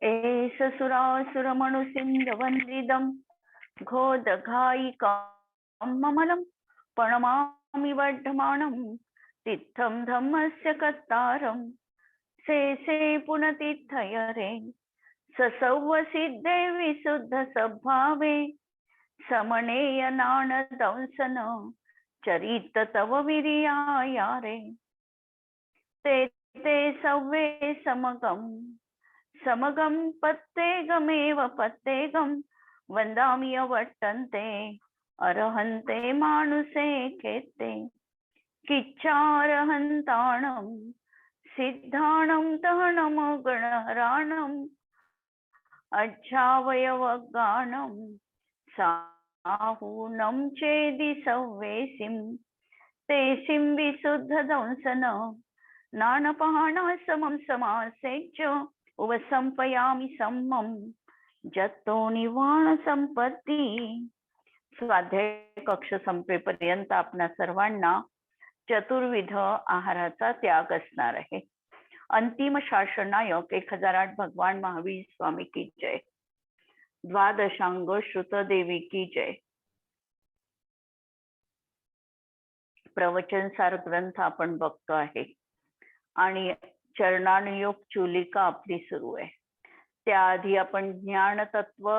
एष सुरासुरमणुसिंहवन्दिदं घोदघायिकममलं प्रणमामि वर्धमानं तीर्थं धम्मस्य कर्तारं शेषे पुनतीर्थयरे ससौवसिद्धे विशुद्धसद्भावे समनेय नाणदंसन चरित तव विरियायारे ते ते सव्वे समगं पत्तेगमेव पत्तेगं वन्दामि अवर्तन्ते अर्हन्ते मानुषे खेत्ते किच्चारहन्ताणं सिद्धाणं दहनं गणहराणम् अज्जावयवगानं साहूनं चेदि सव्वेसिं तेसिं विशुद्धदंसन नानपहाणा समं समासेच उपसंपयामि सम्मं जतो निवाण संपत्ती। स्वाध्याय कक्ष संपेपर्यंत आपणा सर्वांना चतुर्विध आहाराचा त्याग असणार आहे। अंतिम शासनायक 1008 भगवान महावीर स्वामी की जय। द्वादशांग श्रुतदेवी की जय। प्रवचनसार ग्रंथ आपण बघतो आहे आणि चरणानुयोग चुलिका आपली सुरू आहे। त्याआधी आपण ज्ञान तत्व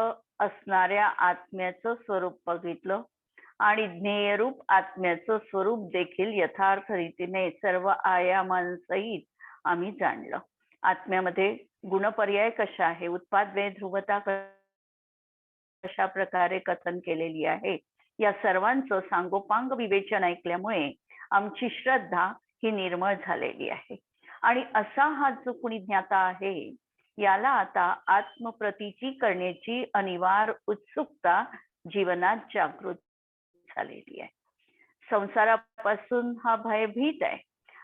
असणाऱ्या आत्म्याचं स्वरूप बघितलं आणि ज्ञेयरूप आत्म्याचं स्वरूप देखील यथार्थ रीतीने सर्व आयामांसहित आम्ही जाणलं। आत्म्यामध्ये गुणपर्याय कशा आहे, उत्पाद वे ध्रुवता कशा प्रकारे कथन केलेली आहे, या सर्वांचं सांगोपांग विवेचन ऐकल्यामुळे आमची श्रद्धा ही निर्मळ झालेली आहे आणि असा हा जो कुणी ज्ञाता आहे याला आता आत्मप्रतीची करण्याची अनिवार्य उत्सुकता जीवनात जागृत झालेली आहे। संसारापासून हा भयभीत आहे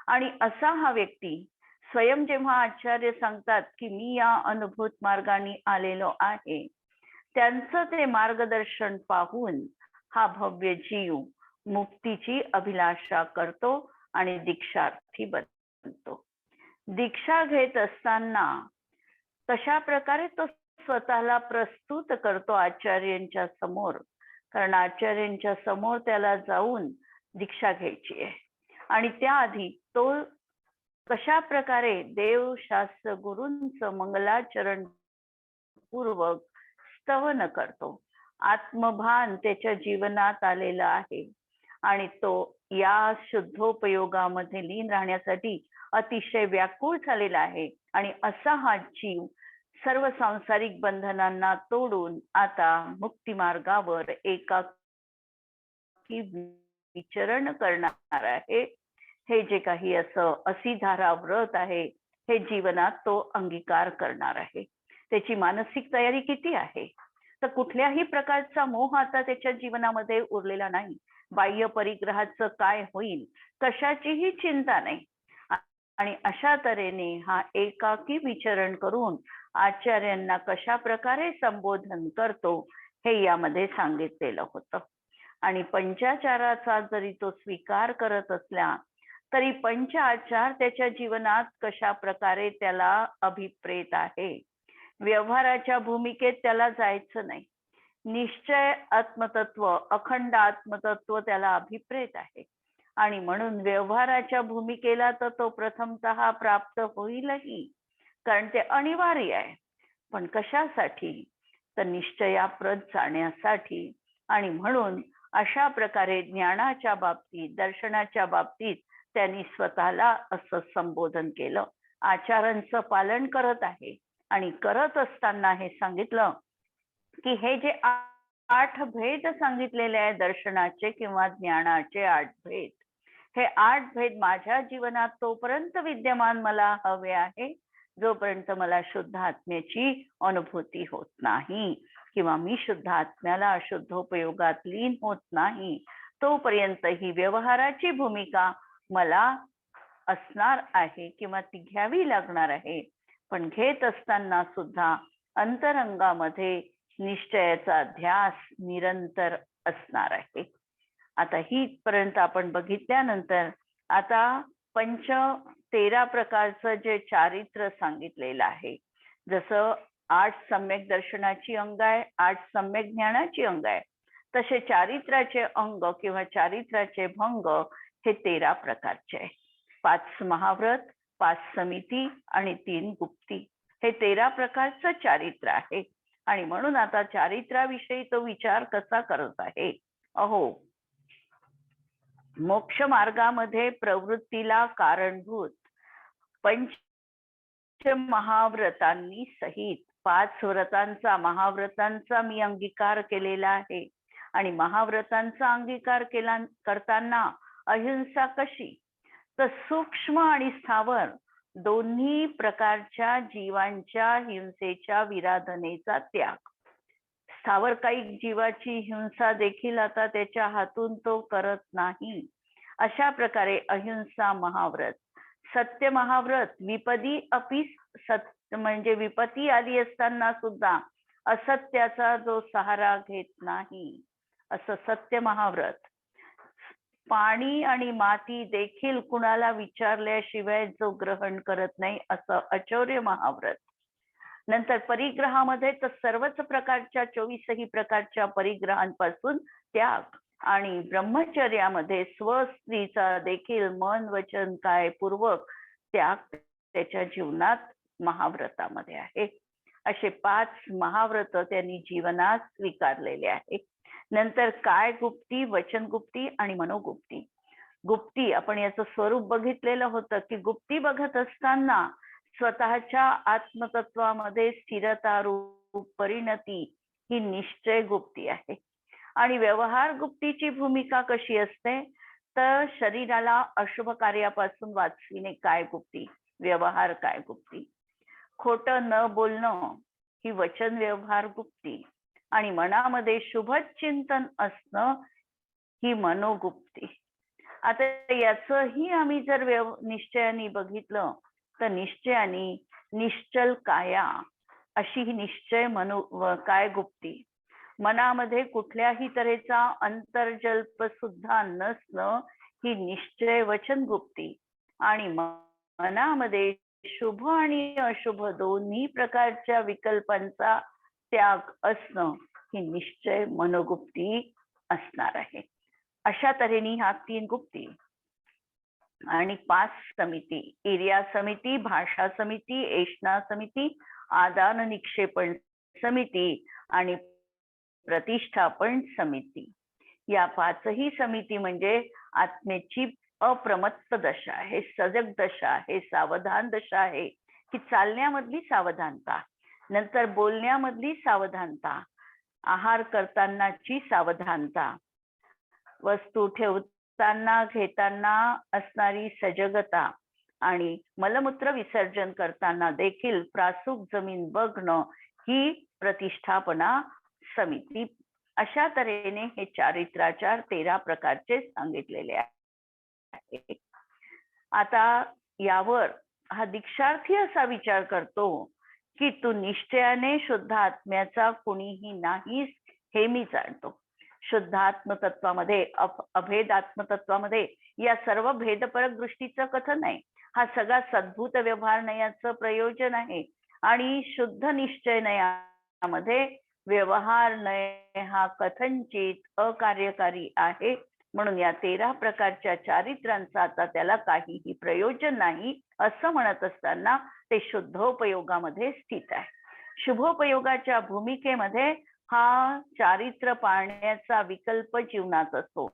आणि असा हा व्यक्ती स्वयं जेव्हा आचार्य सांगतात की मी या अनुभूत मार्गाने आलेलो आहे, त्यांचं ते मार्गदर्शन पाहून हा भव्य जीव मुक्तीची अभिलाषा करतो आणि दीक्षार्थी बनतो। दीक्षा घेत असताना कशा प्रकारे तो स्वतःला प्रस्तुत करतो आचार्यांच्या समोर, कारण आचार्यांच्या समोर त्याला जाऊन दीक्षा घ्यायची आहे आणि त्याआधी तो कशा प्रकारे देव शास्त्र गुरूंचं मंगलाचरण पूर्वक स्तवन करतो। आत्मभान त्याच्या जीवनात आलेला आहे आणि तो या शुद्धोपयोगामध्ये लीन राहण्यासाठी अतिशय व्याकुळ झालेला आहे आणि असा हा जीव सर्व सांसारिक बंधनांना तोडून आता मुक्ती मार्गावर एकाकी विचरण करणार आहे। हे जे काही असं असीधारा व्रत आहे हे जीवनात तो अंगीकार करणार आहे। त्याची मानसिक तयारी किती आहे, तर कुठल्याही प्रकारचा मोह आता त्याच्या जीवनामध्ये उरलेला नाही। बाह्य परिग्रहाचं काय होईल कशाचीही चिंता नाही आणि अशा तऱ्हेने हा एकाकी विचरण करून आचार्यांना कशा प्रकारे संबोधन करतो हे यामध्ये सांगितलेलं होतं। आणि पंचाचाराचा जरी तो स्वीकार करत असला तरी पंच आचार त्याच्या जीवनात कशा प्रकारे त्याला अभिप्रेत आहे। व्यवहाराच्या भूमिकेत त्याला जायचं नाही। निश्चय आत्मतत्व, अखंड आत्मतत्व त्याला अभिप्रेत आहे आणि म्हणून व्यवहाराच्या भूमिकेला तर तो प्रथमतः प्राप्त होईलही, कारण ते अनिवार्य आहे। पण कशासाठी, तर निश्चयाप्रत जाण्यासाठी। आणि म्हणून अशा प्रकारे ज्ञानाच्या बाबतीत, दर्शनाच्या बाबतीत त्यांनी स्वतःला असं संबोधन केलं। आचारांचं पालन करत आहे आणि करत असताना हे सांगितलं की हे जे 8 भेद सांगितलेले आहे दर्शनाचे किंवा ज्ञानाचे 8 भेद, हे 8 भेद माझ्या जीवनात तोपर्यंत विद्यमान मला हवे आहे जोपर्यंत मला शुद्ध आत्म्याची अनुभूती होत नाही किंवा मी शुद्ध आत्म्याला अशुद्धोपयोगात लीन होत नाही, तोपर्यंत ही व्यवहाराची भूमिका मला असणार आहे किंवा ती घ्यावी लागणार आहे। पण घेत असताना सुद्धा अंतरंगामध्ये निश्चयाचा ध्यास निरंतर असणार आहे। आता ही पर्यंत आपण बघितल्यानंतर आता 13 प्रकारचं जे चारित्र्य सांगितलेलं आहे, जसं 8 सम्यक दर्शनाची अंग आहे, 8 सम्यक ज्ञानाची अंग आहे. तसे चारित्र्याचे अंग किंवा चारित्र्याचे भंग हे 13 प्रकारचे आहे. 5 महाव्रत, 5 समिती आणि 3 गुप्ती हे 13 प्रकारचं चारित्र्य आहे. आणि म्हणून आता चारित्र्याविषयी तो विचार कसा करत आहे. अहो, मोक्ष मार्गामध्ये प्रवृत्तीला कारणभूत पंच महाव्रतांनी सहित 5 व्रतांचा, महाव्रतांचा मी अंगीकार केलेला आहे. आणि महाव्रतांचा अंगीकार करताना अहिंसा कशी, तर सूक्ष्म आणि स्थावर दोन्ही प्रकारच्या जीवांच्या हिंसेच्या विराधनेचा त्याग. स्थावर काही जीवाची हिंसा देखील आता त्याच्या हातून तो करत नाही. अशा प्रकारे अहिंसा महाव्रत. सत्य महाव्रत, विपदी अपि सत्य, म्हणजे विपत्ती आली असताना सुद्धा असत्याचा जो सहारा घेत नाही, असं सत्य महाव्रत. पाणी आणि माती देखील कुणाला विचारल्याशिवाय जो ग्रहण करत नाही, असं अचौर्य महाव्रत. नंतर परिग्रहामध्ये तर सर्वच प्रकारच्या 24ही प्रकारच्या परिग्रहांपासून त्याग. आणि ब्रह्मचर्यामध्ये स्वस्त्रीचा देखील मन वचन काय पूर्वक त्याग त्याच्या जीवनात महाव्रतामध्ये आहे. असे 5 महाव्रत त्यांनी जीवनात स्वीकारलेले आहे. नंतर काय गुप्ती, वचन गुप्ती आणि मनोगुप्ती. गुप्ती आपण याचं स्वरूप बघितलेलं होतं की गुप्ती बघत असताना स्वतःच्या आत्मतत्वामध्ये स्थिरता रूप परिणती ही निश्चय गुप्ती आहे. आणि व्यवहार गुप्तीची भूमिका कशी असते, तर शरीराला अशुभ कार्यापासून वाचविणे काय गुप्ती, व्यवहार काय गुप्ती. खोटं न बोलणं ही वचन व्यवहार गुप्ती. आणि मनामध्ये शुभ चिंतन असणं ही मनोगुप्ती. आता याचंही आम्ही जर निश्चयाने बघितलं तर निश्चयाने निश्चल काया अशी ही निश्चय काय गुप्ती. मनामध्ये कुठल्याही तऱ्हेचा अंतर्जल्प सुद्धा नसणं ही निश्चय वचन गुप्ती. आणि मनामध्ये शुभ आणि अशुभ दोन्ही प्रकारच्या विकल्पांचा त्याग असणं ही निश्चय मनोगुप्ती असणार आहे. अशा तऱ्हेने ह्या 3 गुप्ती. आणि 5 समिती, इर्या समिती, भाषा समिती, एषणा समिती, आदान निक्षेपण समिती आणि प्रतिष्ठापन समिती. या 5ही समिती म्हणजे आत्मेची अप्रमत्त दशा आहे, सजग दशा आहे, सावधान दशा आहे. की चालण्यामधली सावधानता, नंतर बोलण्यामधली सावधानता, आहार करतानाची सावधानता, वस्तू ठेवताना घेताना असणारी सजगता आणि मलमूत्र विसर्जन करताना देखील प्रासूक जमीन बघणं ही प्रतिष्ठापना समिती. अशा तऱ्हेने हे चारित्राचार 13 प्रकारचे सांगितलेले आहे. आता यावर हा दीक्षार्थी असा विचार करतो की तू निश्चयाने शुद्ध आत्म्याचा कोणीही नाहीस हे मी जाणतो. शुद्ध आत्मतत्वामध्ये, अभेद आत्मतत्वामध्ये या सर्व भेदपरक दृष्टीचं कथन आहे. हा सगळा सद्भूत व्यवहार नयाचं प्रयोजन आहे. आणि शुद्ध निश्चय नयामध्ये व्यवहार नय हा कथनचित अकार्यकारी आहे. म्हणून या 13 प्रकारच्या चारित्र्यांचा आता त्याला काहीही प्रयोजन नाही असं म्हणत असताना ते शुद्धोपयोगामध्ये स्थित आहे. शुभोपयोगाच्या भूमिकेमध्ये हा चारित्र्य पाळण्याचा विकल्प जीवनात असतो.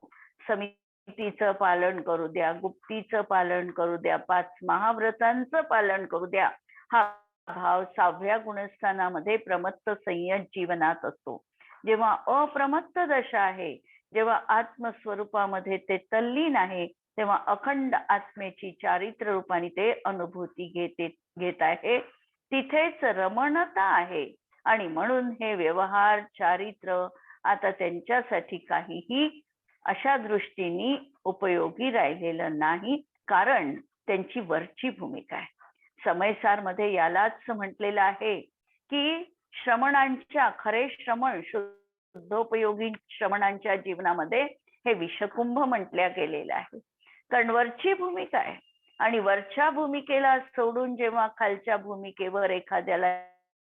समितीचं पालन करू द्या, गुप्तीचं पालन करू द्या, 5 महाव्रतांचं पालन करू द्या. हा भाव 6व्या गुणस्थानामध्ये प्रमत्त संयत जीवनात असतो. जेव्हा अप्रमत्त दशा आहे, जेव्हा आत्मस्वरूपामध्ये ते तल्लीन आहे, तेव्हा अखंड आत्मेची चारित्र्य रूपाने ते अनुभूती घेत आहे. तिथेच रमणता आहे. आणि म्हणून हे व्यवहार चारित्र्य आता त्यांच्यासाठी काहीही अशा दृष्टीने उपयोगी राहिलेलं नाही, कारण त्यांची वरची भूमिका आहे. समयसार मध्ये यालाच म्हटलेलं आहे की श्रमणांच्या, खरे श्रमण शुद्धोपयोगी श्रमणांच्या जीवनामध्ये हे विषकुंभ म्हटल्या गेलेलं आहे. कारण वरची भूमिका आहे. आणि वरच्या भूमिकेला सोडून जेव्हा खालच्या भूमिकेवर एखाद्याला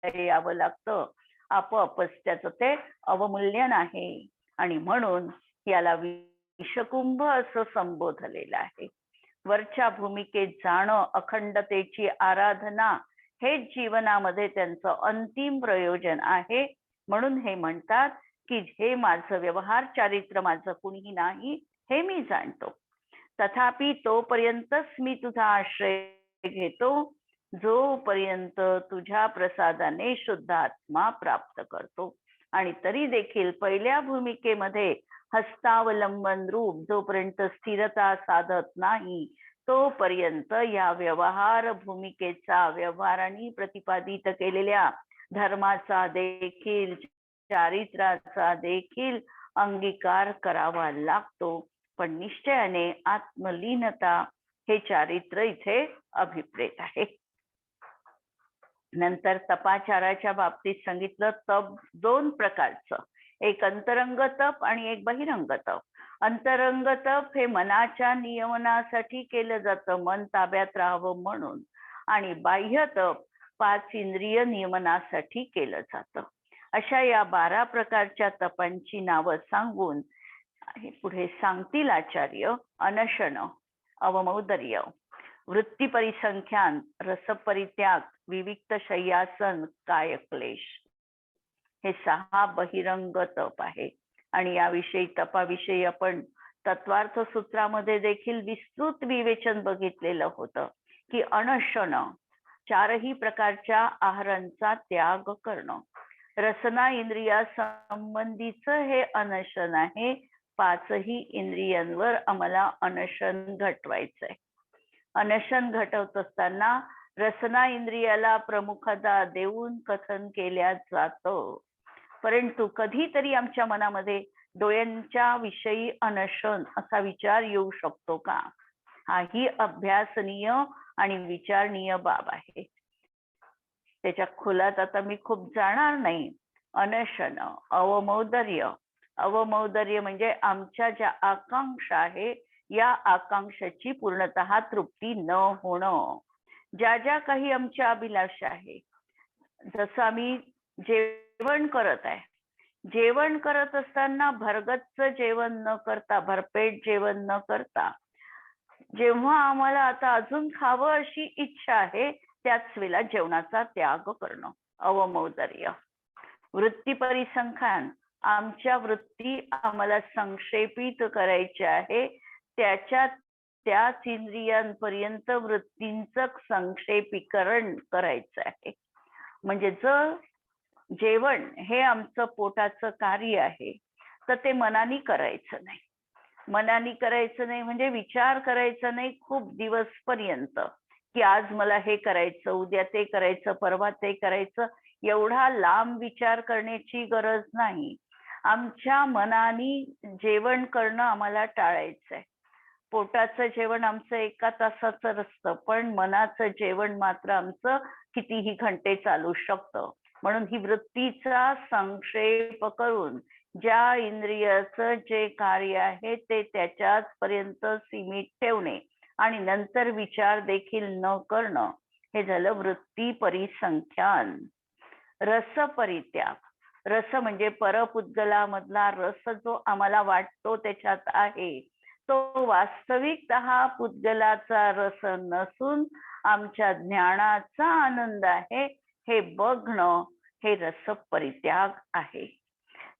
यावं लागतं. आपोआपच त्याचं ते अवमूल्यन आहे आणि म्हणून याला विषकुंभ असं संबोधलेलं आहे. वरच्या भूमिकेत जाणं, अखंडतेची आराधना हेच जीवनामध्ये त्यांचं अंतिम प्रयोजन आहे. म्हणून हे म्हणतात की हे माझं व्यवहार चारित्र्य माझं कुणीही नाही हे मी जाणतो. तथापि तोपर्यंतच मी तुझा आश्रय घेतो जोपर्यंत तुझ्या प्रसादाने शुद्ध आत्मा प्राप्त करतो. आणि तरी देखील पहिल्या भूमिकेमध्ये हस्तावलंबन रूप जोपर्यंत स्थिरता साधत नाही तोपर्यंत या व्यवहार भूमिकेचा, व्यवहाराने प्रतिपादित केलेल्या धर्माचा देखील, चारित्र्याचा देखील अंगीकार करावा लागतो. पण निश्चयाने आत्मलीनता हे चारित्र्य इथे अभिप्रेत आहे. नंतर तपाचाराच्या बाबतीत सांगितलं तप दोन प्रकारचं, एक अंतरंग तप आणि एक बहिरंग तप. अंतरंग तप हे मनाच्या नियमनासाठी केलं जातं, मन ताब्यात राहावं म्हणून. आणि बाह्य तप 5 इंद्रिय नियमनासाठी केलं जातं. अशा या 12 प्रकारच्या तपांची नावं सांगून पुढे सांगतील आचार्य. अनशन, अवमौदर्य, वृत्ती परिसंख्यान, रसपरित्याग, विविक्त शय्यासन, कायक्लेश हे 6 बहिरंग तप आहे. आणि याविषयी तपाविषयी आपण तत्वार्थ सूत्रामध्ये देखील विस्तृत विवेचन बघितलेलं होतं की अनशन 4ही प्रकारच्या आहारांचा त्याग करणं. रसना इंद्रिया संबंधीचं हे अनशन आहे. 5ही इंद्रियांवर आम्हाला अनशन घटवायचंय. अनशन घटवत असताना रसना इंद्रियाला प्रमुखता देऊन कथन केल्या जातं. परंतु कधीतरी आमच्या मनामध्ये डोळ्यांच्या विषयी अनशन असा विचार येऊ शकतो का? हाही अभ्यासनीय आणि विचारणीय बाब आहे. त्याच्या खोलात आता मी खूप जाणार नाही. अनशन, अवमौदर्य. अवमौदर्य म्हणजे आमच्या ज्या आकांक्षा आहे या आकांक्षाची पूर्णतः तृप्ती न होणं. ज्या ज्या काही आमच्या अभिलाषा आहे, जसं आम्ही जेवण करत आहे, जेवण करत असताना भरगच्च जेवण न करता, भरपेट जेवण न करता, जेव्हा आम्हाला आता अजून खावं अशी इच्छा आहे त्याच वेळेला जेवणाचा त्याग करणं, अवमौदर्य. वृत्ती परिसंख्यान, आमच्या वृत्ती आम्हाला संक्षेपित करायच्या आहे, त्याच इंद्रियांपर्यंत वृत्तींचं संक्षेपीकरण करायचं आहे. म्हणजे जर जेवण हे आमचं पोटाचं कार्य आहे तर ते मनाने करायचं नाही. मनाने करायचं नाही म्हणजे विचार करायचा नाही खूप दिवसपर्यंत की आज मला हे करायचं, उद्या ते करायचं, परवा ते करायचं. एवढा लांब विचार करण्याची गरज नाही. आमच्या मनाने जेवण करणं आम्हाला टाळायचंय. पोटाचं जेवण आमचं 1 तासाचं असतं, पण मनाचं जेवण मात्र आमचं कितीही घंटे चालू शकतं. म्हणून ही वृत्तीचा संक्षेप करून ज्या इंद्रियाचं जे कार्य आहे ते त्याच्याच पर्यंत सीमित ठेवणे आणि नंतर विचार देखील न करणं हे झालं वृत्ती परिसंख्यान. रस परित्याग. रस म्हणजे परपुद्गलामधला रस जो आम्हाला वाटतो त्याच्यात आहे तो वास्तविकतः पुद्गलाचा रस नसून आमच्या ज्ञानाचा आनंद आहे हे बघणं हे रस परित्याग आहे.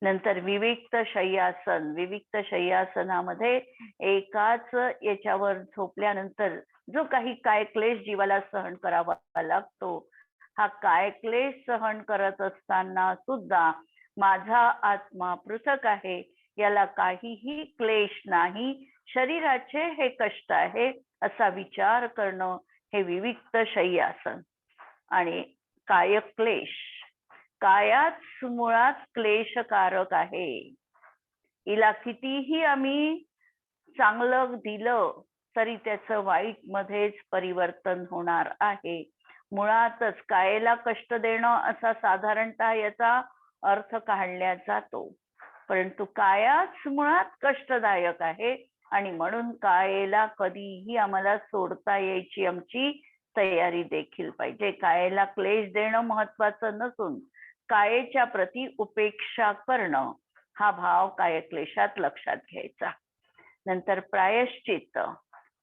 नंतर विविक्त शय्यासन. विविक्त शय्यासनामध्ये एकाच याच्यावर झोपल्यानंतर जो काही कायक्लेश जीवाला सहन करावा लागतो, हा कायक्लेश सहन करत असताना सुद्धा माझा आत्मा पृथक आहे, याला काहीही क्लेश नाही, शरीराचे हे कष्ट आहे असा विचार करणं हे विविक्त शय्यासन. आणि कायक्लेश, कायाच मुळात क्लेशकारक आहे. हिला कितीही आम्ही चांगलं दिलं तरी त्याचं वाईट मध्येच परिवर्तन होणार आहे. मुळातच कायेला कष्ट देणं असा साधारणतः याचा अर्थ काढला जातो, परंतु कायाच मुळात कष्टदायक आहे आणि म्हणून कायेला कधीही आम्हाला सोडता यायची आमची तयारी देखील पाहिजे. कायेला क्लेश देणं महत्वाचं नसून कायेच्या प्रती उपेक्षा करणं हा भाव कायक्लेशात लक्षात घ्यायचा. नंतर प्रायश्चित्त.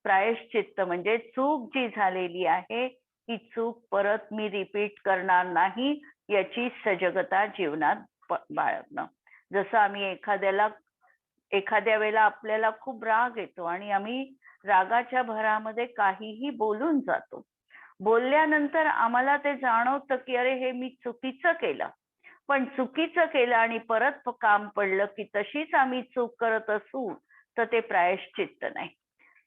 प्रायश्चित्त म्हणजे चूक जी झालेली आहे ही चूक परत मी रिपीट करणार नाही याची सजगता जीवनात बाळगणं. जसं आम्ही एखाद्या वेळेला आपल्याला खूप राग येतो आणि आम्ही रागाच्या भरामध्ये काहीही बोलून जातो. बोलल्यानंतर आम्हाला ते जाणवतं की अरे हे मी चुकीचं केलं, पण चुकीचं केलं आणि परत काम पडलं की तशीच आम्ही चूक करत असू तर ते प्रायश्चित्त नाही.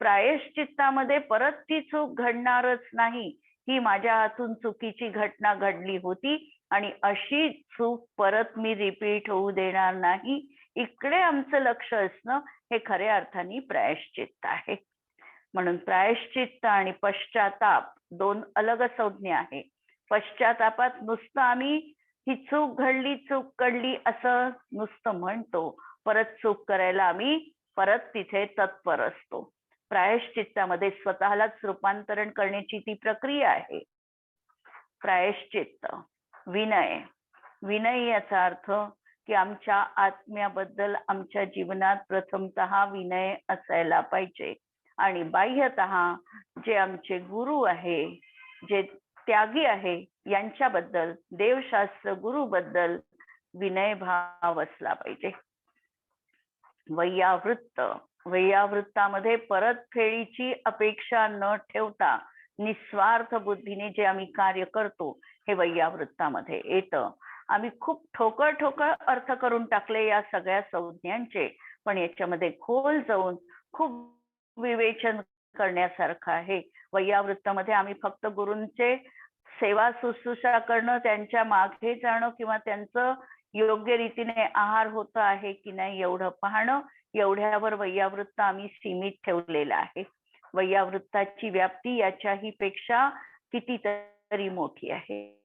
प्रायश्चित्तामध्ये परत ती चूक घडणारच नाही, ही माझ्या हातून चुकीची घटना घडली होती आणि अशी चूक परत मी रिपीट होऊ देणार नाही, इकडे आमचं लक्ष असणं हे खऱ्या अर्थाने प्रायश्चित्त आहे. म्हणून प्रायश्चित्त आणि पश्चाताप दोन अलग संज्ञा आहे. पश्चातापात नुसतं आम्ही ही चूक घडली असं नुसतं म्हणतो, परत चूक करायला आम्ही परत तिथे तत्पर असतो. प्रायश्चित्तामध्ये स्वतःलाच रूपांतरण करण्याची ती प्रक्रिया आहे. प्रायश्चित्त. विनय. विनय याचा अर्थ की आमच्या आत्म्याबद्दल आमच्या जीवनात प्रथमतः विनय असायला पाहिजे आणि बाह्यतः जे आमचे गुरु आहे, जे त्यागी आहे, यांच्याबद्दल देवशास्त्र गुरुबद्दल विनय भाव असला पाहिजे. वैयावृत्त. वैयावृत्तामध्ये परतफेडीची अपेक्षा न ठेवता निस्वार्थ बुद्धीने जे आम्ही कार्य करतो हे वैयावृत्तामध्ये येतं. आम्ही खूप ठोकळ अर्थ करून टाकले या सगळ्या संज्ञांचे, पण याच्यामध्ये खोल जाऊन खूप विवेचन करण्यासारखं आहे. वैयावृत्तामध्ये आम्ही फक्त गुरूंचे सेवा शुश्रूषा करणं, त्यांच्या मागे जाणं किंवा त्यांचं योग्य रीतीने आहार होत आहे की नाही एवढं पाहणं, एवढ्यावर वैयावृत्त आम्ही सीमित ठेवलेलं आहे. वैयावृत्ताची व्याप्ती याच्याही पेक्षा कितीतरी मोठी आहे.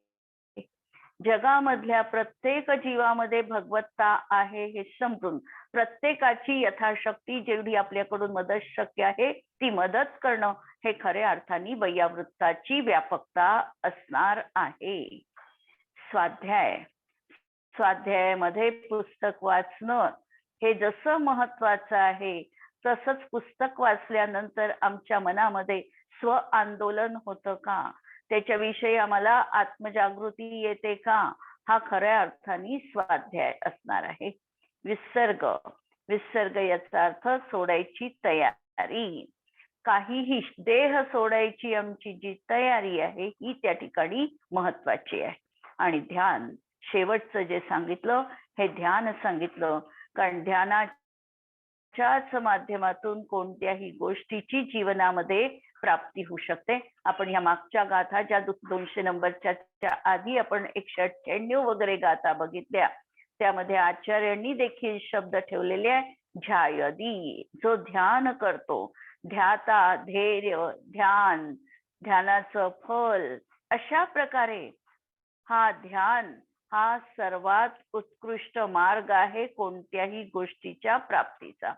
जगामधल्या प्रत्येक जीवामध्ये भगवत्ता आहे हे समजून प्रत्येकाची यथाशक्ती जेवढी आपल्याकडून मदत शक्य आहे ती मदत करणं हे खऱ्या अर्थाने वैयावृत्ताची व्यापकता असणार आहे. स्वाध्याय. स्वाध्यायामध्ये पुस्तक वाचणं हे जसं महत्वाचं आहे तसंच पुस्तक वाचल्यानंतर आमच्या मनामध्ये स्व आंदोलन होतं का, त्याच्याविषयी आम्हाला आत्मजागृती येते का, हा खऱ्या अर्थाने स्वाध्याय असणार आहे. विसर्ग. विसर्ग याचा अर्थ सोडायची तयारी. काहीही देह सोडायची आमची जी तयारी आहे ही त्या ठिकाणी महत्वाची आहे. आणि ध्यान. शेवटचं जे सांगितलं हे ध्यान सांगितलं, कारण ध्यानाच्याच माध्यमातून कोणत्याही गोष्टीची जीवनामध्ये प्राप्ती होऊ शकते. आपण ह्या मागच्या गाथा ज्या 200 नंबरच्या आधी आपण 198 वगैरे गाथा बघितल्या, त्यामध्ये आचार्यांनी देखील शब्द ठेवलेले आहे ध्यायदी, जो ध्यान करतो. ध्याता, धैर्य, ध्यान, ध्यानाचं फल, अशा प्रकारे हा ध्यान हा सर्वात उत्कृष्ट मार्ग आहे कोणत्याही गोष्टीच्या प्राप्तीचा.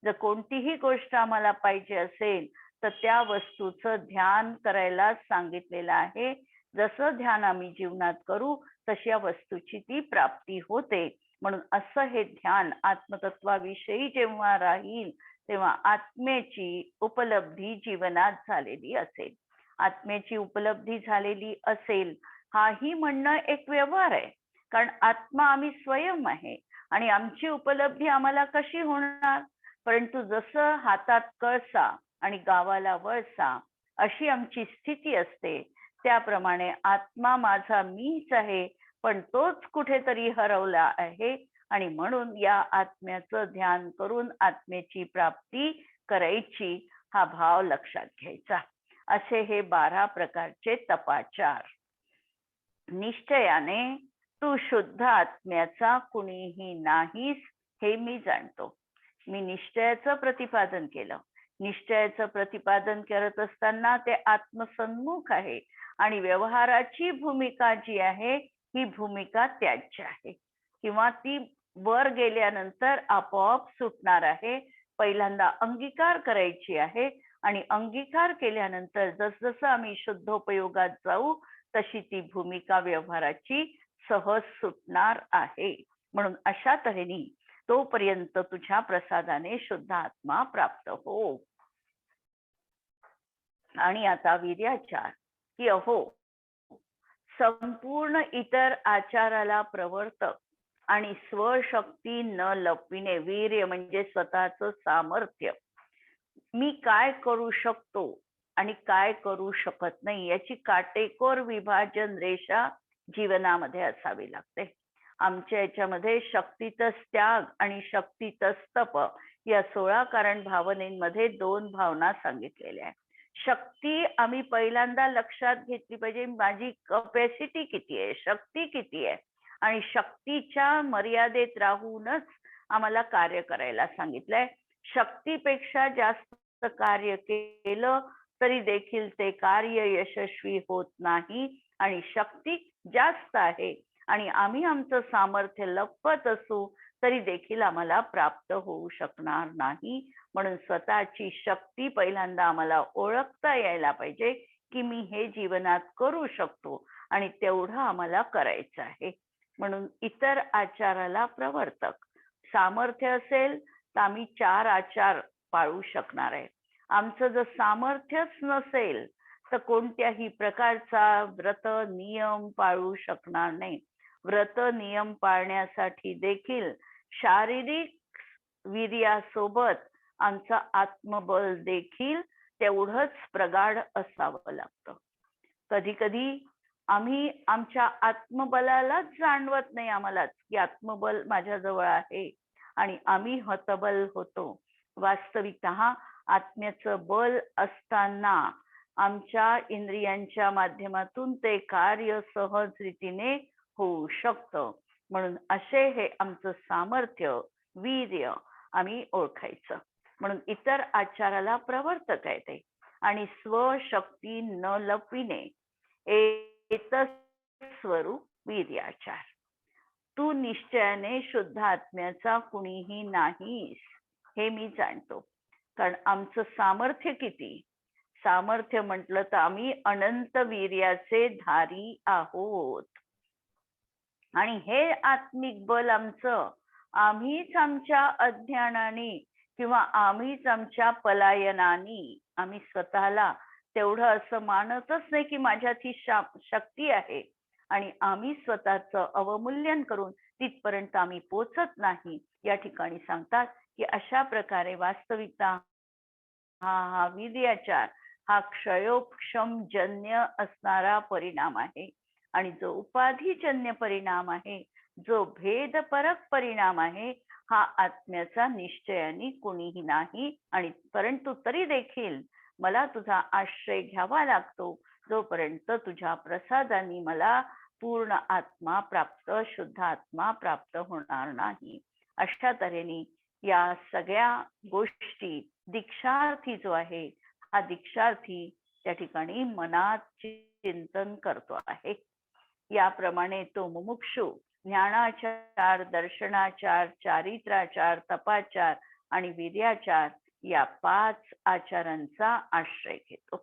जर कोणतीही गोष्ट आम्हाला पाहिजे असेल तर त्या वस्तूचं ध्यान करायला सांगितलेलं आहे. जसं ध्यान आम्ही जीवनात करू तशी या वस्तूची ती प्राप्ती होते. म्हणून असं हे ध्यान आत्मतत्वाविषयी जेव्हा राहील तेव्हा आत्म्याची उपलब्धी जीवनात झालेली असेल. आत्म्याची उपलब्धी झालेली असेल हाही म्हणणं एक व्यवहार आहे, कारण आत्मा आम्ही स्वयं आहे आणि आमची उपलब्धी आम्हाला कशी होणार. परंतु जसं हातात कळसा आणि गावाला वळसा अशी आमची स्थिती असते, त्याप्रमाणे आत्मा माझा मीच आहे पण तोच कुठेतरी हरवला आहे आणि म्हणून या आत्म्याचं ध्यान करून आत्म्याची प्राप्ती करायची, हा भाव लक्षात घ्यायचा. असे हे 12 प्रकारचे तपाचार. निश्चयाने तू शुद्ध आत्म्याचा कुणीही नाहीस हे मी जाणतो. मी निश्चयाचं प्रतिपादन केलं. निश्चयाचं प्रतिपादन करत असताना ते आत्मसन्मुख आहे आणि व्यवहाराची भूमिका जी आहे ही भूमिका त्याची आहे किंवा ती वर गेल्यानंतर आपोआप सुटणार आहे. पहिल्यांदा अंगीकार करायची आहे आणि अंगीकार केल्यानंतर जसजसं आम्ही शुद्धोपयोगात जाऊ तशी ती भूमिका व्यवहाराची सहज सुटणार आहे. म्हणून अशा तऱ्हेने तोपर्यंत तुझ्या प्रसादाने शुद्ध आत्मा प्राप्त हो. आणि आता वीर्याचार की अहो संपूर्ण इतर आचाराला प्रवर्तक आणि स्वशक्ती न लपविणे. वीर्य म्हणजे स्वतःचं सामर्थ्य. मी काय करू शकतो आणि काय करू शकत नाही याची काटेकोर विभाजन रेषा जीवनामध्ये असावी लागते. आमच्या याच्यामध्ये शक्तीतच त्याग आणि शक्तीतच तप या 16 कारण भावनेमध्ये 2 भावना सांगितलेल्या आहेत. शक्ती आम्ही पहिल्यांदा लक्षात घेतली पाहिजे. माझी कपॅसिटी किती आहे, शक्ती किती आहे, आणि शक्तीच्या मर्यादेत राहूनच आम्हाला कार्य करायला सांगितलंय. शक्तीपेक्षा जास्त कार्य केलं तरी देखील ते कार्य यशस्वी होत नाही आणि शक्ती जास्त आहे आणि आम्ही आमचं सामर्थ्य लपवत असू तरी देखील आम्हाला प्राप्त होऊ शकणार नाही. म्हणून स्वतःची शक्ती पहिल्यांदा आम्हाला ओळखता यायला पाहिजे की मी हे जीवनात करू शकतो आणि तेवढं आम्हाला करायचं आहे. म्हणून इतर आचाराला प्रवर्तक. सामर्थ्य असेल तर आम्ही 4 आचार पाळू शकणार आहे. आमचं जर सामर्थ्यच नसेल तर कोणत्याही प्रकारचा व्रत नियम पाळू शकणार नाही. व्रत नियम पाळण्यासाठी देखील शारीरिक वीर्यासोबत आमचं आत्मबल देखील तेवढंच प्रगाढ असावं लागतं. कधी कधी आम्ही आमच्या आत्मबलालाच जाणवत नाही आम्हालाच की आत्मबल माझ्याजवळ आहे आणि आम्ही हतबल होतो. वास्तविकतः आत्म्याचं बल असताना आमच्या इंद्रियांच्या माध्यमातून ते कार्य सहज रीतीने होऊ शकतं. म्हणून असे हे आमचं सामर्थ्य वीर्य आम्ही ओळखायचं. म्हणून इतर आचाराला प्रवर्तक आहे ते आणि स्वशक्ती न लपविणे स्वरूप वीर्याचार. तू निश्चयाने शुद्ध आत्म्याचा कुणीही नाहीस हे मी जाणतो. कारण आमचं सामर्थ्य किती. सामर्थ्य म्हटलं तर आम्ही अनंत वीर्याचे धारी आहोत आणि हे आत्मिक बल आमचं आम्हीच आमच्या अज्ञानाने किंवा आम्हीच आमच्या पलायनाने आम्ही स्वतःला तेवढं असं मानतच नाही की माझ्यात ही शक्ती आहे आणि आम्ही स्वतःचं अवमूल्यन करून तिथपर्यंत आम्ही पोचत नाही. या ठिकाणी सांगतात की अशा प्रकारे वास्तविकता हा वीर्याचार हा क्षयोपक्षम जन्य असणारा परिणाम आहे आणि जो उपाधिजन्य परिणाम आहे, जो भेदपरक परिणाम आहे, हा आत्म्याचा निश्चयाने कोणीही नाही. आणि परंतु तरी देखील मला तुझा आश्रय घ्यावा लागतो जोपर्यंत तुझ्या प्रसादाने मला पूर्ण आत्मा प्राप्त, शुद्ध आत्मा प्राप्त होणार नाही. अशा तऱ्हेने या सगळ्या गोष्टी दीक्षार्थी जो आहे हा दीक्षार्थी त्या ठिकाणी मनात चिंतन करतो आहे. याप्रमाणे तो मुमुक्षु ज्ञानाचार, दर्शनाचार, चारित्राचार, तपाचार आणि वीर्याचार या 5 आचारांचा आश्रय घेतो.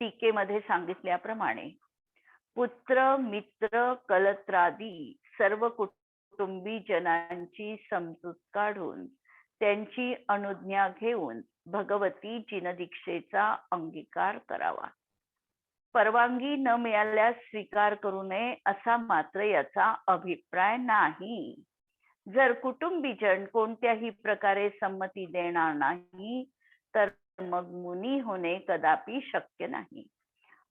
टीकेमध्ये सांगितल्याप्रमाणे पुत्र, मित्र, कलत्रादी सर्व कुटुंबी जनांची समजूत काढून त्यांची अनुज्ञा घेऊन भगवती जिनदीक्षेचा अंगीकार करावा. परवानगी न मिळाल्यास स्वीकार करू नये असा मात्र याचा अभिप्राय नाही. जर कुटुंबीजन कोणत्याही प्रकारे संमती देणार नाही तर मग मुनी होणे कदापि शक्य नाही.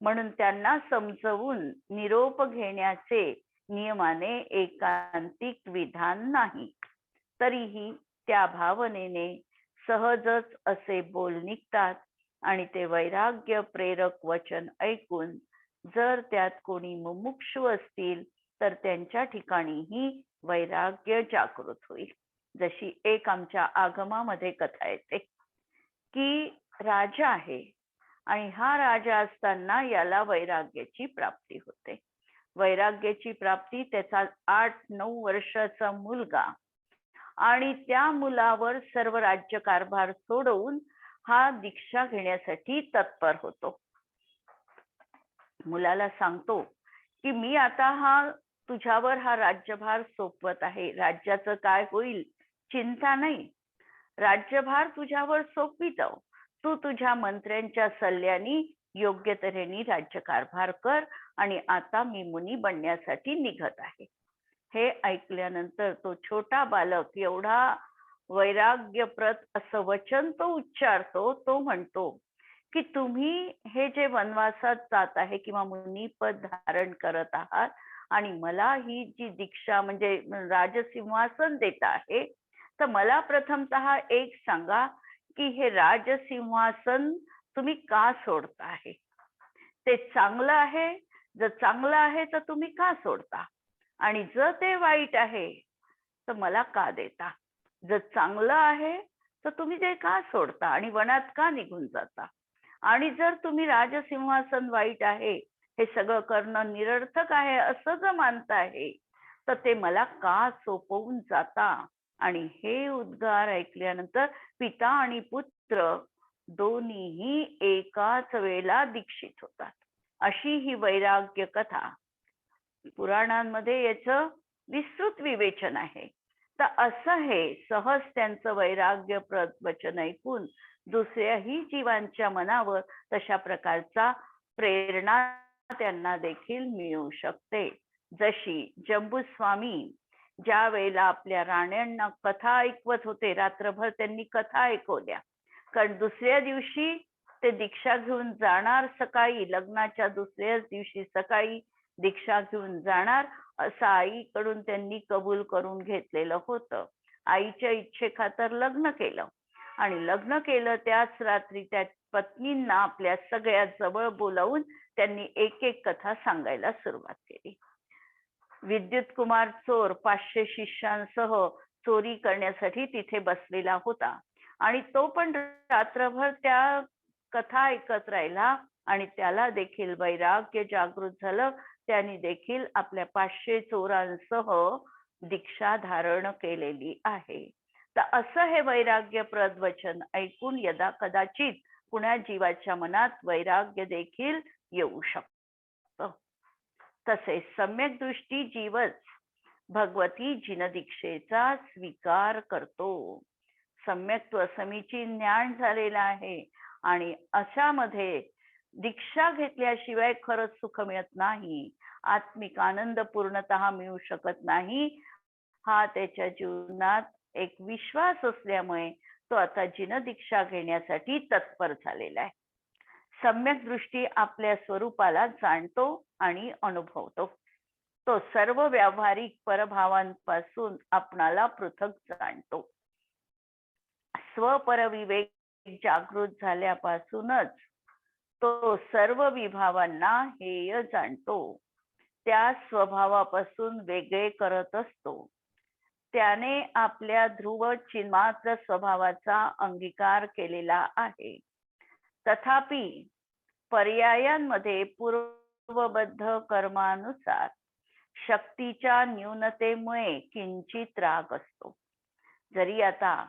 म्हणून त्यांना समजवून निरोप घेण्याचे नियमाने एकांतिक विधान नाही. तरीही त्या भावनेने सहजच असे बोल निघतात आणि ते वैराग्य प्रेरक वचन ऐकून जर त्यात कोणी मुमुक्षु असतील तर त्यांच्या ठिकाणीही वैराग्य जागृत होईल. जशी एक आमच्या आगमामध्ये कथा येते की राजा आहे आणि हा राजा असताना याला वैराग्याची प्राप्ती होते. वैराग्याची प्राप्ती त्याचा 8-9 वर्षाचा मुलगा आणि त्या मुलावर सर्व राज्यकारभार सोडवून हा दीक्षा घेण्यासाठी तत्पर होतो. मुलाला सांगतो की मी आता तुझ्यावर हा राज्यभार सोपवत आहे. राज्याचं काय होईल चिंता नाही, राज्यभार तुझ्यावर सोपवितो. तू तुझ्या मंत्र्यांच्या सल्ल्याने योग्य तऱ्हेने राज्यकारभार कर आणि आता मी मुनी बनण्यासाठी निघत आहे. हे ऐकल्यानंतर तो छोटा बालक एवढा वैराग्यप्रत असं वचन तो उच्चारतो. तो म्हणतो की तुम्ही हे जे वनवासात जात आहे किंवा मुनिपद धारण करत आहात आणि मला ही जी दीक्षा म्हणजे राजसिंहासन देत आहे, तर मला प्रथमतः एक सांगा की हे राजसिंहासन तुम्ही का सोडता आहे? ते चांगलं आहे? जर चांगलं आहे तर तुम्ही का सोडता? आणि जर ते वाईट आहे तर मला का देता? जर चांगलं आहे तर तुम्ही ते का सोडता आणि वनात का निघून जाता? आणि जर तुम्ही राजसिंहासन वाईट आहे, हे सगळं करणं निरर्थक आहे असं जर मानता आहे, तर ते मला का सोपवून जाता? आणि हे उद्गार ऐकल्यानंतर पिता आणि पुत्र दोन्हीही एकाच वेळेला दीक्षित होतात. अशी ही वैराग्य कथा पुराणांमध्ये याचं विस्तृत विवेचन आहे. तर असं हे सहज त्यांचं वैराग्यप्रद वचन ऐकून दुसऱ्याही जीवांच्या मनावर तशा प्रकारचा प्रेरणा त्यांना देखील मिळू शकते. जशी जंबूस्वामी ज्या वेळेला आपल्या राण्यांना कथा ऐकवत होते, रात्रभर त्यांनी कथा ऐकवल्या, कारण दुसऱ्या दिवशी ते दीक्षा घेऊन जाणार. सकाळी लग्नाच्या दुसऱ्याच दिवशी सकाळी दीक्षा घेऊन जाणार असं आईकडून त्यांनी कबूल करून घेतलेलं होतं. आईच्या इच्छेखातर लग्न केलं आणि लग्न केलं त्याच रात्री त्या पत्नींना आपल्या सगळ्या जवळ बोलावून त्यांनी एक एक कथा सांगायला सुरुवात केली. विद्युत कुमार चोर 500 शिष्यांसह चोरी करण्यासाठी तिथे बसलेला होता आणि तो पण रात्रभर त्या कथा ऐकत राहिला आणि त्याला देखील वैराग्य जागृत झालं. त्यांनी देखील आपल्या 500 चोरांसह दीक्षा धारण केलेली आहे. तर असं हे वैराग्यप्रद वचन ऐकून यदा कदाचित कुण्या जीवाच्या मनात वैराग्य देखील येऊ शकतं. तसे सम्यक दृष्टी जीवच भगवती जिनदीक्षेचा स्वीकार करतो. सम्यक समीचीन ज्ञान झालेलं आहे आणि अशामध्ये दीक्षा घेतल्याशिवाय खरंच सुख मिळत नाही, आत्मिक आनंद पूर्णतः मिळू शकत नाही. हा त्याच्या जीवनात एक विश्वास असल्यामुळे तो आता जिनदीक्षा घेण्यासाठी तत्पर झालेला आहे. सम्यक दृष्टी आपल्या स्वरूपाला जाणतो आणि अनुभवतो. तो सर्व व्यावहारिक परभावांपासून आपणाला पृथक जाणतो. स्वपरविवेक जागृत झाल्यापासूनच तो सर्व विभावांना हेय जाणतो. त्या स्वभावापासून वेगळे करत असतो. त्याने आपल्या ध्रुव चिन्मात्र स्वभावाचा अंगीकार केलेला आहे. तथापि पर्यायांमध्ये पूर्वबद्ध कर्मानुसार शक्तीच्या न्यूनतेमुळे किंचित राग असतो. जरी आता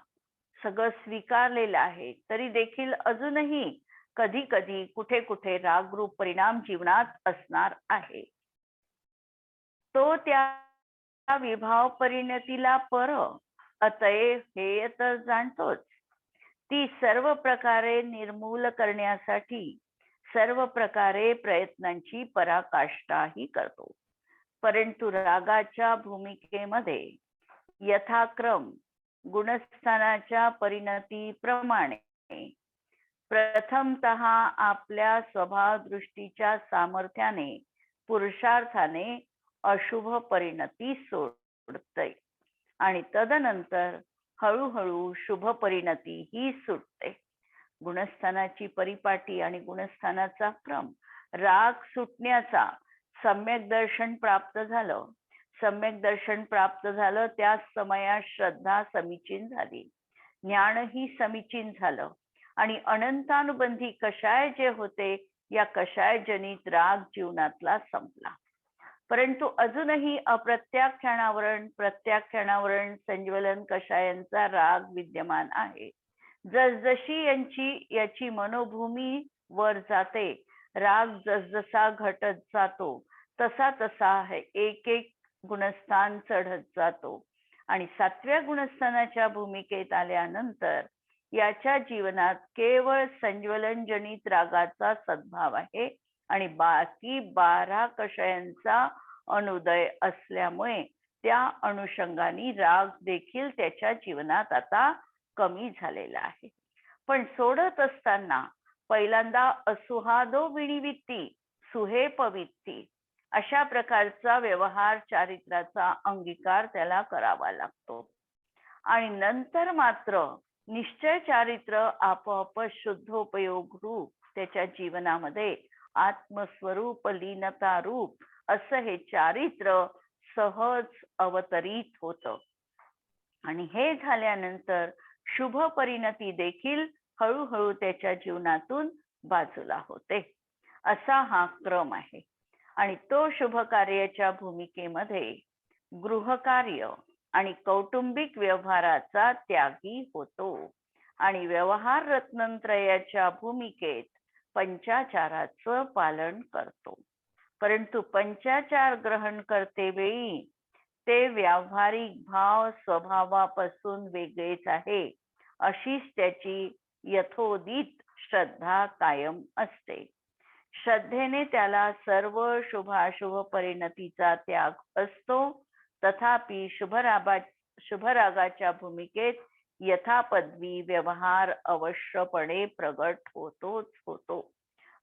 सगळं स्वीकारलेलं आहे तरी देखील अजूनही कधी कधी कुठे कुठे रागरूप परिणाम जीवनात असणार आहे. तो त्या विभाव परिणतीला पर अतएव हे तर जाणतोच. ती सर्व प्रकारे निर्मूल करण्यासाठी सर्व प्रकारे प्रयत्नांची पराकाष्ठाही करतो. परंतु रागाच्या भूमिकेमध्ये यथाक्रम गुणस्थानाच्या परिणतीप्रमाणे प्रथमतः आपल्या स्वभाव दृष्टीच्या सामर्थ्याने पुरुषार्थाने अशुभ परिणती सोडते आणि तदनंतर हळूहळू शुभ परिणती ही सुटते. गुणस्थानाची परिपाटी आणि गुणस्थानाचा क्रम, राग सुटण्याचा सम्यक दर्शन प्राप्त झालं. सम्यक दर्शन प्राप्त झालं त्याच समयात श्रद्धा समीचीन झाली, ज्ञानही समीचीन झालं आणि अनंतानुबंधी कषाय जे होते या कषाय जनित राग जीवनातला संपला. परंतु अजूनही अप्रत्याख्यानावरण प्रत्याख्यानावरण संज्वलन कषायांचा राग विद्यमान आहे. जसजशी याची मनोभूमी वर जाते, राग जसजसा घटत जातो, तसा तसा एक एक गुणस्थान चढत जातो. आणि 7व्या गुणस्थानाच्या भूमिकेत आल्यानंतर याच्या जीवनात केवळ संज्वलनजनित रागाचा सद्भाव आहे आणि बाकी 12 कषयांचा अनुदय असल्यामुळे त्या अनुषंगाने राग देखील त्याच्या जीवनात आता कमी झालेला आहे. पण सोडत असताना पहिल्यांदा असुहादो विनिवित्ती सुहे पवित्ती अशा प्रकारचा व्यवहार चारित्राचा अंगीकार त्याला करावा लागतो. आणि नंतर मात्र निश्चय चारित्र आपोआप शुद्धोपयोग रूप त्याच्या जीवनामध्ये आत्मस्वरूप लीनता रूप असं हे चारित्र सहज अवतरित होतं. आणि हे झाल्यानंतर शुभ परिणती देखील हळूहळू त्याच्या जीवनातून बाजूला होते. असा हा क्रम आहे. आणि तो शुभ कार्याच्या भूमिकेमध्ये गृहकार्य आणि कौटुंबिक व्यवहाराचा त्यागी होतो आणि व्यवहार रत्नत्रयाच्या भूमिकेत पंचाचाराचं पालन करतो. परंतु पंचाचार ग्रहण करते वेळी ते व्यावहारिक भाव स्वभावापासून वेगळेच आहे अशीच त्याची यथोदित श्रद्धा कायम असते. श्रद्धेने त्याला सर्व शुभाशुभ परिणतीचा त्याग असतो. तथापि शुभरागाच्या भूमिकेत यथापदवी व्यवहार अवश्यपणे प्रगट होतोच होतो.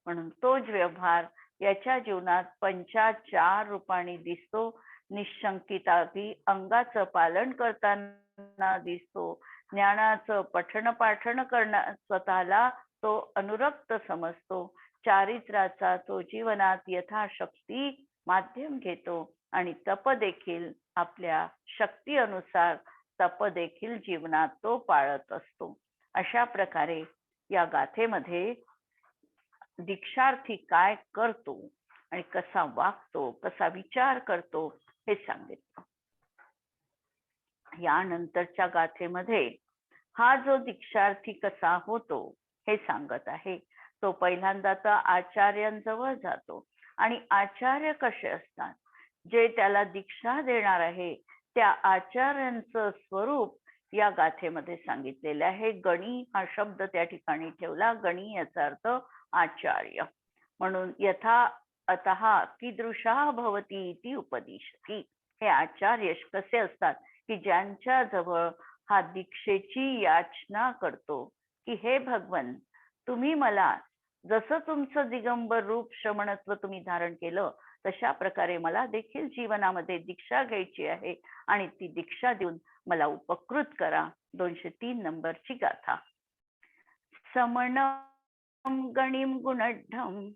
म्हणून तोच व्यवहार याच्या जीवनात पंचाचार रूपाने दिसतो. निशंकितागी अंगाचं पालन करताना दिसतो. ज्ञानाचं पठण पाठण स्वतःला तो अनुरक्त समजतो. चारित्राचा तो जीवनात यथाशक्ती माध्यम घेतो आणि तप देखील आपल्या शक्ती अनुसार तप देखील जीवनात तो पाळत असतो. अशा प्रकारे या गाथेमध्ये दीक्षार्थी काय करतो आणि कसा वागतो, कसा विचार करतो हे सांगितलं. यानंतरच्या गाथेमध्ये हा जो दीक्षार्थी कसा होतो हे सांगत आहे. तो पहिल्यांदा तर आचार्यांजवळ जातो आणि आचार्य कसे असतात, जे त्याला दीक्षा देणार आहे त्या आचार्यांचं स्वरूप या गाथेमध्ये सांगितलेलं आहे. गणी हा शब्द त्या ठिकाणी ठेवला. गणी याचा अर्थ आचार्य. म्हणून यथा अतः कीदृशा भवती इति उपदिशती. हे आचार्य कसे असतात की ज्यांच्या जवळ हा दीक्षेची याचना करतो की हे भगवन, तुम्ही मला जसं तुमचं दिगंबर रूप श्रमणत्व तुम्ही धारण केलं तशा प्रकारे मला देखील जीवनामध्ये दीक्षा घ्यायची आहे आणि ती दीक्षा देऊन मला उपकृत करा. 203 नंबरची गाथा. समणं गणिम गुणढ्ढं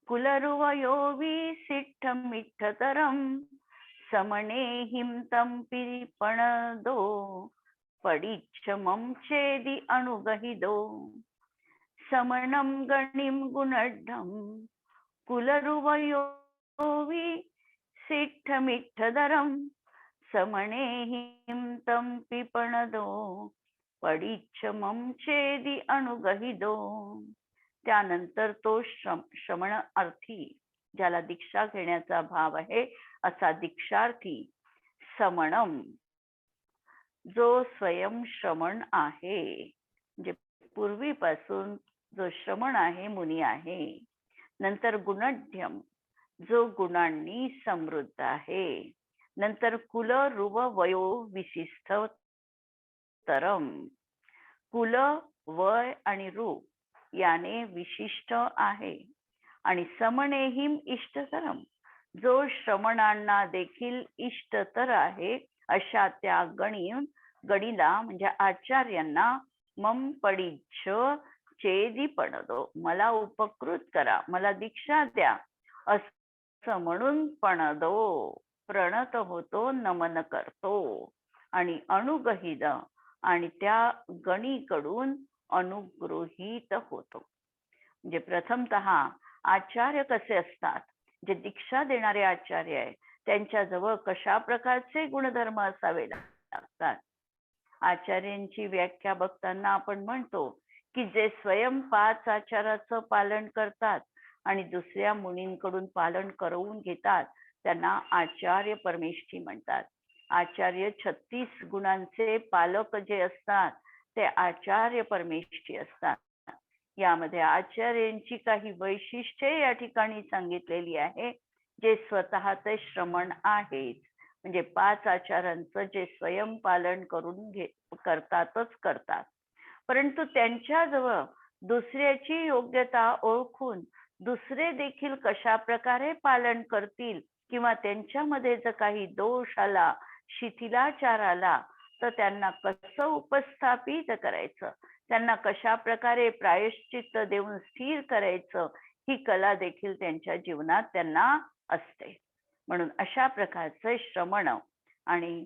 कुलरुवयो विसिठ्ठमिठ्ठतरं समनेहिं तं पिरिपणदो पडिच्छमं चेदि अणुगहिदो. समणं गणिं गुणढ्ढं कुलरुवयो विसिठ्ठमिठ्ठतरं समनेहिं तं पिपणदो पडिच्छमं चेदि अणुगहिदो. त्यानंतर तो श्रमण अर्थी, ज्याला दीक्षा घेण्याचा भाव आहे असा दीक्षार्थी समणम, जो स्वयं श्रमण आहे, म्हणजे पूर्वीपासून जो श्रमण आहे, मुनी आहे. नंतर गुणढ्यम, जो गुणांनी समृद्ध आहे. नंतर कुल रुव वयो विशिष्ट तरम, कुल, वय आणि रूप याने विशिष्ट आहे. आणि समनेहिम इष्टतरम, जो श्रमणांना देखील इष्टतर आहे अशा त्या गणीला म्हणजे आचार्यांना मम पडिच्छ चेदी पणदो, मला उपकृत करा, मला दीक्षा द्या असं म्हणून पणदो, प्रणत होतो, नमन करतो. आणि अनुगहित, आणि त्या गणीकडून अनुगृहीत होतो. म्हणजे प्रथमतः आचार्य कसे असतात, जे दीक्षा देणारे आचार्य आहे त्यांच्याजवळ कशा प्रकारचे गुणधर्म असावे लागतात आचार्यांची व्याख्या बघताना आपण म्हणतो की जे स्वयं 5 आचाराचं पालन करतात आणि दुसऱ्या मुनींकडून पालन करवून घेतात त्यांना आचार्य परमेष्ठी म्हणतात. आचार्य 36 गुणांचे पालक जे असतात ते आचार्य परमेष्ठी असतात. यामध्ये आचार्यांची काही वैशिष्ट्ये या ठिकाणी सांगितलेली आहे जे स्वतःचे श्रमण आहेत. म्हणजे 5 आचारांचं जे स्वयं पालन करून करतातच करतात, परंतु त्यांच्याजवळ दुसऱ्याची योग्यता ओळखून दुसरे देखील कशा प्रकारे पालन करतील किंवा त्यांच्यामध्ये जर काही दोष आला, शिथिलाचार आला, तर त्यांना कसं उपस्थापित करायचं, त्यांना कशा प्रकारे प्रायश्चित्त देऊन स्थिर करायचं, ही कला देखील त्यांच्या जीवनात त्यांना असते. म्हणून अशा प्रकारचे श्रमण आणि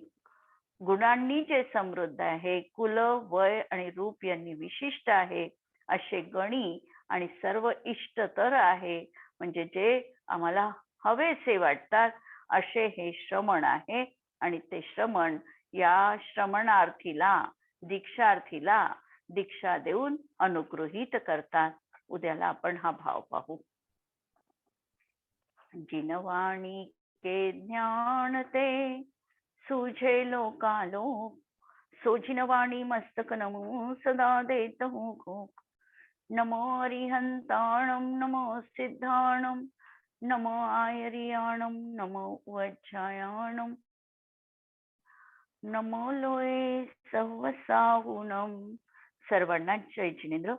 गुणांनी जे समृद्ध आहे, कुल, वय आणि रूप यांनी विशिष्ट आहे असे गणी आणि सर्व इष्टतर आहे, म्हणजे जे आम्हाला हवेसे वाटतात असे हे श्रमण आहे. आणि ते श्रमण या श्रमणार्थीला, दीक्षार्थीला दीक्षा देऊन अनुगृहीत करतात. उद्याला आपण हा भाव पाहू. जिनवाणी के ज्ञान ते सूझे लोकालोक, सोजिनवाणी मस्तक नमो सदा देत हूँ घोक. नमो अरिहंताणम नमो सिद्धाणम नमो आयरियाणम नमो वज्रायाणम नमो लोये सवसाहुणम. सर्वांना जय जिनेंद्र.